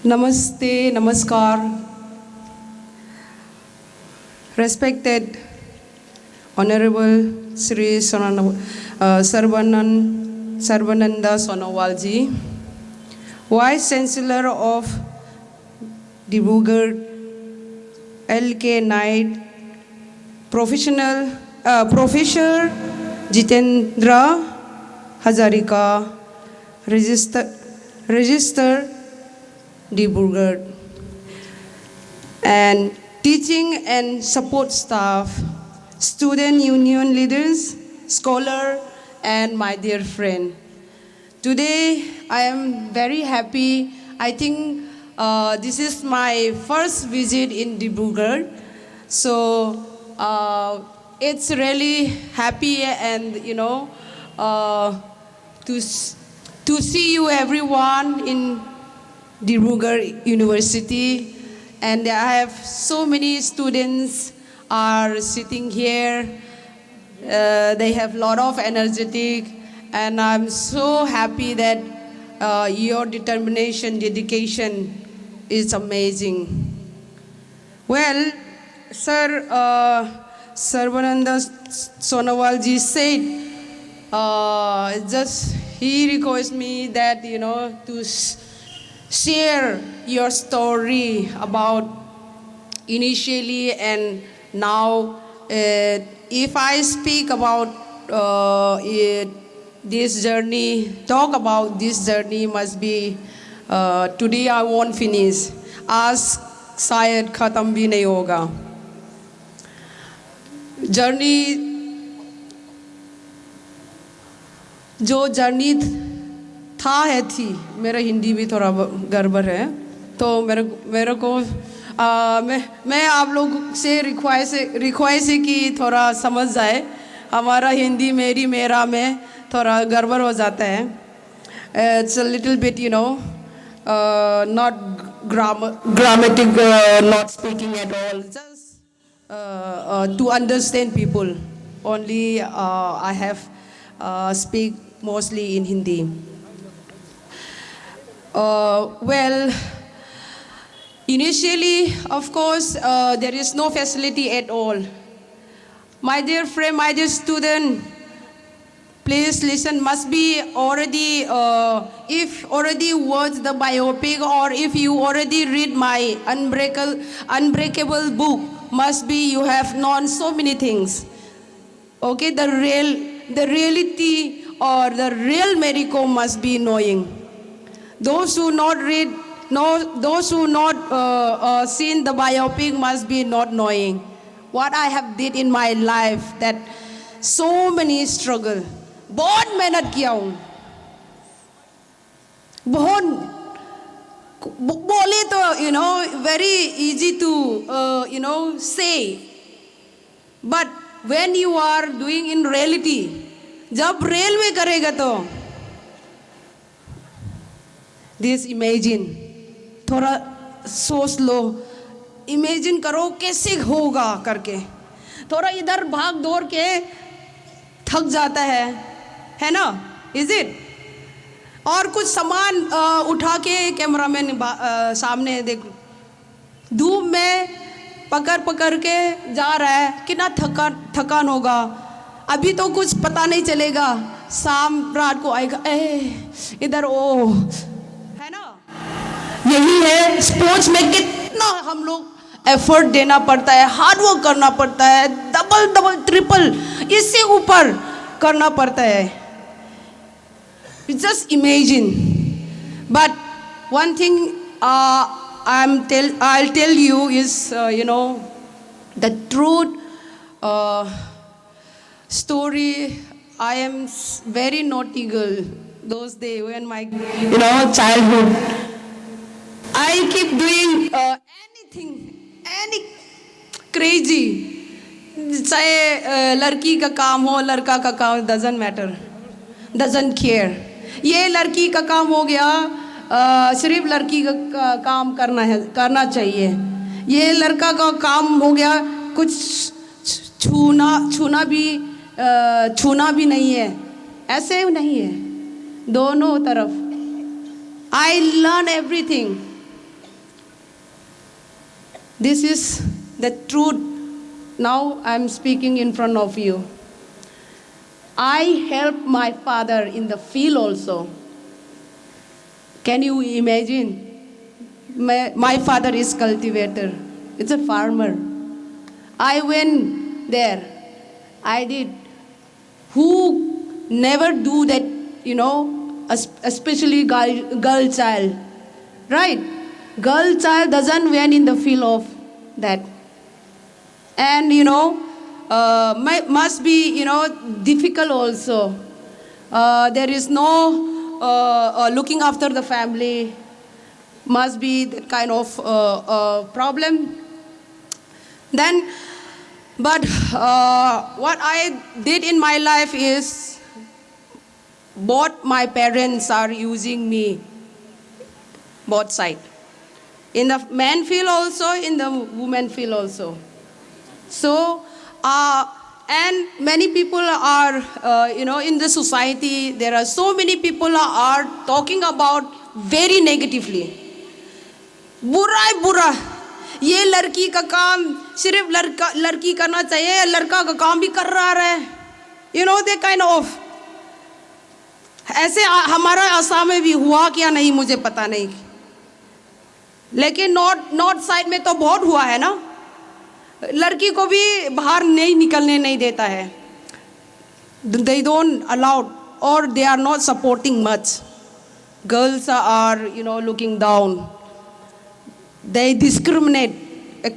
Namaste, Namaskar. Respected Honorable Sri Sarvananda Sonowalji, Vice Chancellor of Dibrugarh, L.K. Knight, Professor Jitendra Hazarika, Register Dibrugarh, and teaching and support staff, student union leaders, scholar, and my dear friend. Today, I am very happy. I think this is my first visit in Dibrugarh. So it's really happy and, to see you everyone in Dibrugarh University, and I have so many students are sitting here. They have a lot of energetic, and I'm so happy that your determination, dedication is amazing. Well, Sir Sarvananda Sonowalji said, he requests me that, to share your story about initially and now. If I speak about this journey, talk about this journey must be, today I won't finish. आज शायद ख़त्म भी नहीं होगा. Journey जो journey थी, मेरा हिंदी भी थोड़ा गड़बड़ है, तो मेरे को मैं आप लोग से रिक्वेस्ट है कि थोड़ा समझ जाए. हमारा हिंदी मेरा में थोड़ा गड़बड़ हो जाता है. It's a little bit, not grammatic, not speaking at all, just to understand people. Only I have speak mostly in Hindi. Well, initially, of course, there is no facility at all. My dear friend, my dear student, please listen, must be already, if already watched the biopic or if you already read my Unbreakable book, must be you have known so many things. Okay, the reality or the real miracle must be knowing. Those who not seen the biopic must be not knowing what I have did in my life. That so many struggle. बहुत मेहनत किया हूँ. बहुत बोले तो very easy to say, but when you are doing in reality, जब rail में करेगा तो this imagine, थोड़ा सोच लो, इमेजिन करो कैसे होगा करके. थोड़ा इधर भाग दौड़ के थक जाता है ना, इज इट. और कुछ सामान उठा के कैमरामैन सामने देख, धूप में पकड़ के जा रहा है, कितना थकान होगा. अभी तो कुछ पता नहीं चलेगा, शाम रात को आएगा, इधर ओ है ना. यही है स्पोर्ट्स में, कितना हम लोग एफर्ट देना पड़ता है, हार्ड वर्क करना पड़ता है, डबल ट्रिपल इससे ऊपर करना पड़ता है. Just imagine. But one thing I'll tell you is, the truth story. I am very naughty girl those days when my childhood. I keep doing anything, any crazy. चाहे लड़की का काम हो, लड़का का काम, doesn't matter, doesn't care. ये लड़की का काम हो गया, सिर्फ लड़की का काम करना चाहिए. ये लड़का का काम हो गया, कुछ छूना भी नहीं है, ऐसे नहीं है. दोनों तरफ I learn everything. This is the truth. Now I'm speaking in front of you. I helped my father in the field also. Can you imagine? My father is cultivator. It's a farmer. I went there. I did. Who never do that, especially girl child, right? Girl child doesn't went in the field of that. And, must be, difficult also. There is no looking after the family. Must be that kind of problem. Then, but what I did in my life is both my parents are using me, both sides. In the man field also, in the woman field also. So, and many people are, in the society, there are so many people are talking about very negatively. बुरा है बुरा, ये लड़की का काम सिर्फ लड़की करना चाहिए, लड़का का काम भी कर रहा है, they kind of. ऐसे हमारा आसाम में भी हुआ क्या नहीं मुझे पता नहीं, लेकिन नॉर्थ साइड में तो बहुत हुआ है ना, लड़की को भी बाहर नहीं निकलने नहीं देता है. They don't allow or they are not supporting much. Girls are, looking down. They discriminate a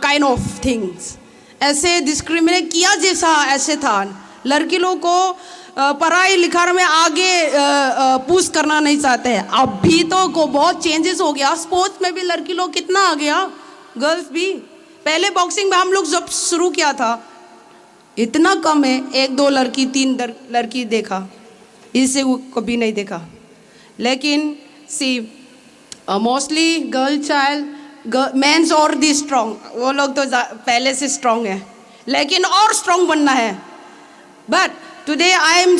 kind of things. ऐसे discriminate किया जैसा ऐसे था. लड़की लोगों को पढ़ाई लिखाई में आगे पुश करना नहीं चाहते हैं. अभी तो को बहुत चेंजेस हो गया. स्पोर्ट्स में भी लड़की लोग कितना आ गया, गर्ल्स भी. पहले बॉक्सिंग में हम लोग जब शुरू किया था इतना कम है, 1-2 लड़की 3 लड़की देखा, इससे कभी नहीं देखा. लेकिन सी मोस्टली गर्ल चाइल्ड मेंस और दी स्ट्रॉन्ग, वो लोग तो पहले से स्ट्रॉन्ग है, लेकिन और स्ट्रॉन्ग बनना है. But today I am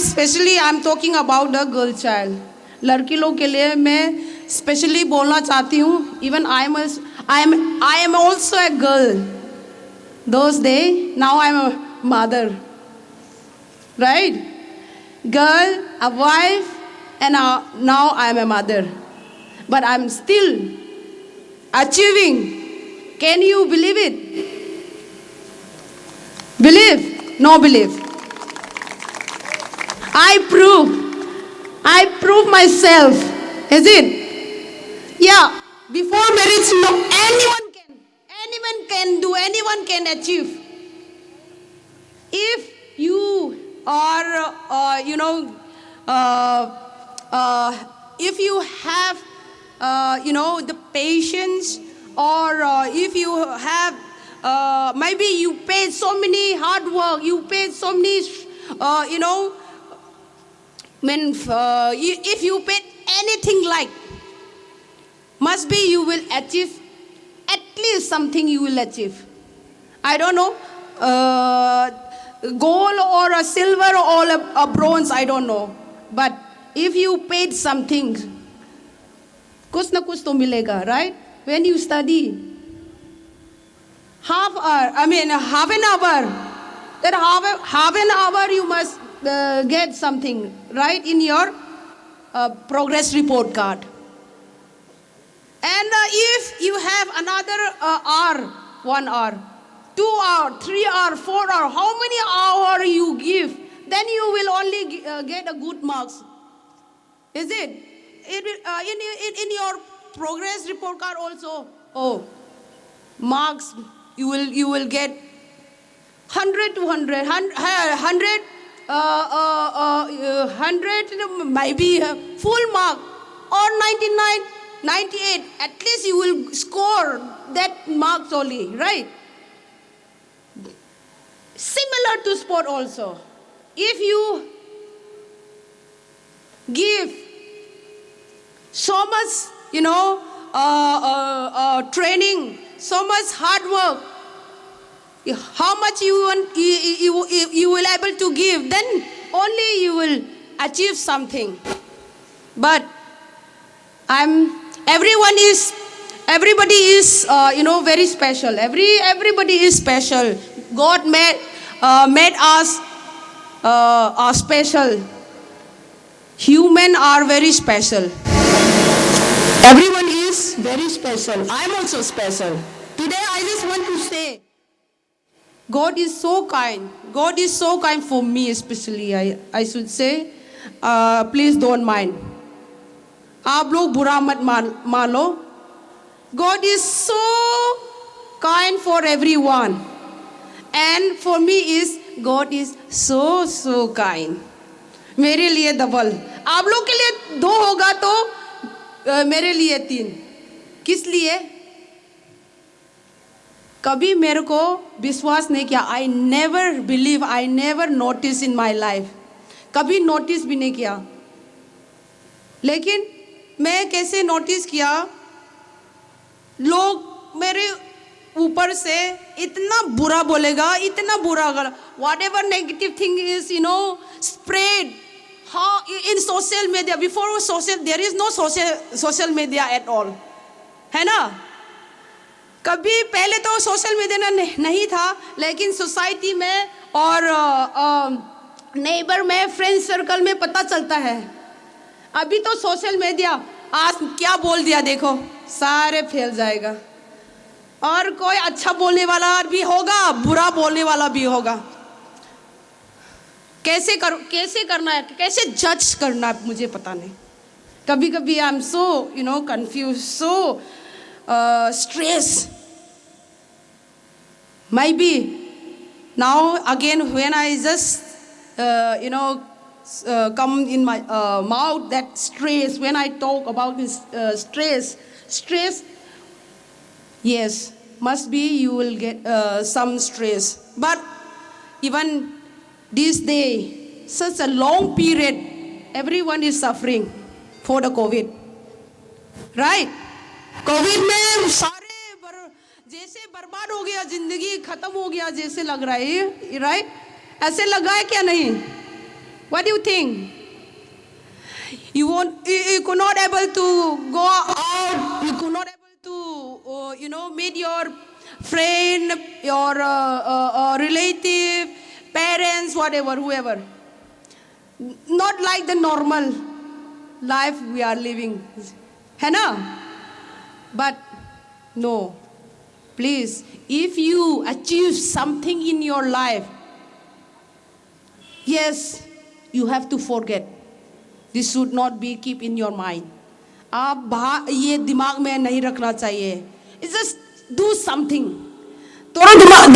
talking about the girl child. लड़की लोग के लिए मैं स्पेशली बोलना चाहती हूँ. Even I am also a girl. Those days, now I am a mother. Right? Girl, a wife, and now I am a mother. But I am still achieving. Can you believe it? Believe? No believe. I prove myself. Is it? Yeah. Before marriage, no, anyone can do, anyone can achieve. If you are, if you have, the patience, or if you have, maybe you paid so many hard work, you paid so many, if you paid anything like, must be you will achieve, at least something you will achieve. I don't know, gold or a silver or a bronze, I don't know. But if you paid something, kuch na kuch to milega, right? When you study, half an hour, that half an hour you must get something, right, in your progress report card. And if you have another hour, 1 hour, 2 hour, 3 hour, 4 hour, how many hour you give, then you will only get a good marks. Is it? In your progress report card also, marks, you will get 100 to 100, 100, maybe full mark, or 99, 98, at least you will score that marks only, right? Similar to sport also. If you give so much, training, so much hard work, how much you will able to give, then only you will achieve something. But everyone is Everybody is, very special. Everybody is special. God made us are special. Human are very special. Everyone is very special. I'm also special. Today I just want to say, God is so kind. God is so kind for me, especially. I should say, please don't mind. आप लोग बुरा मत मान लो. God is so kind for everyone. And for me is, God is so kind. मेरे लिए double. आप लोग के लिए 2 होगा तो मेरे लिए 3. किस लिए? कभी मेरे को विश्वास नहीं किया. I never believe, I never notice in my life. कभी नोटिस भी नहीं किया. लेकिन मैं कैसे नोटिस किया, लोग मेरे ऊपर से इतना बुरा बोलेगा, इतना बुरा. whatever negative thing is, spread how in social media. Before social, there is no social media at all, है ना. कभी पहले तो सोशल मीडिया नहीं था, लेकिन सोसाइटी में और नेबर में, फ्रेंड सर्कल में पता चलता है. अभी तो सोशल मीडिया, आज क्या बोल दिया देखो, सारे फैल जाएगा. और कोई अच्छा बोलने वाला भी होगा, बुरा बोलने वाला भी होगा. कैसे करना है, कैसे जज करना है, मुझे पता नहीं. कभी कभी I am so confuse, so stress. Maybe now again when I just come in my mouth that stress, when I talk about this stress, yes, must be you will get some stress. But even this day, such a long period, everyone is suffering for the COVID, right? Covid में सारे जैसे बर्बाद हो गया, जिंदगी खत्म हो गया जैसे लग रहा है, राइट? ऐसे लगा है क्या नहीं? What do you think? You could not able to go out, you could not able to meet your friend, your relative, parents, whatever, whoever. Not like the normal life we are living, है ना? But no, please, if you achieve something in your life, yes, you have to forget. This should not be keep in your mind. आप ये दिमाग में नहीं रखना चाहिए. It's just do something. थोड़ा दिमाग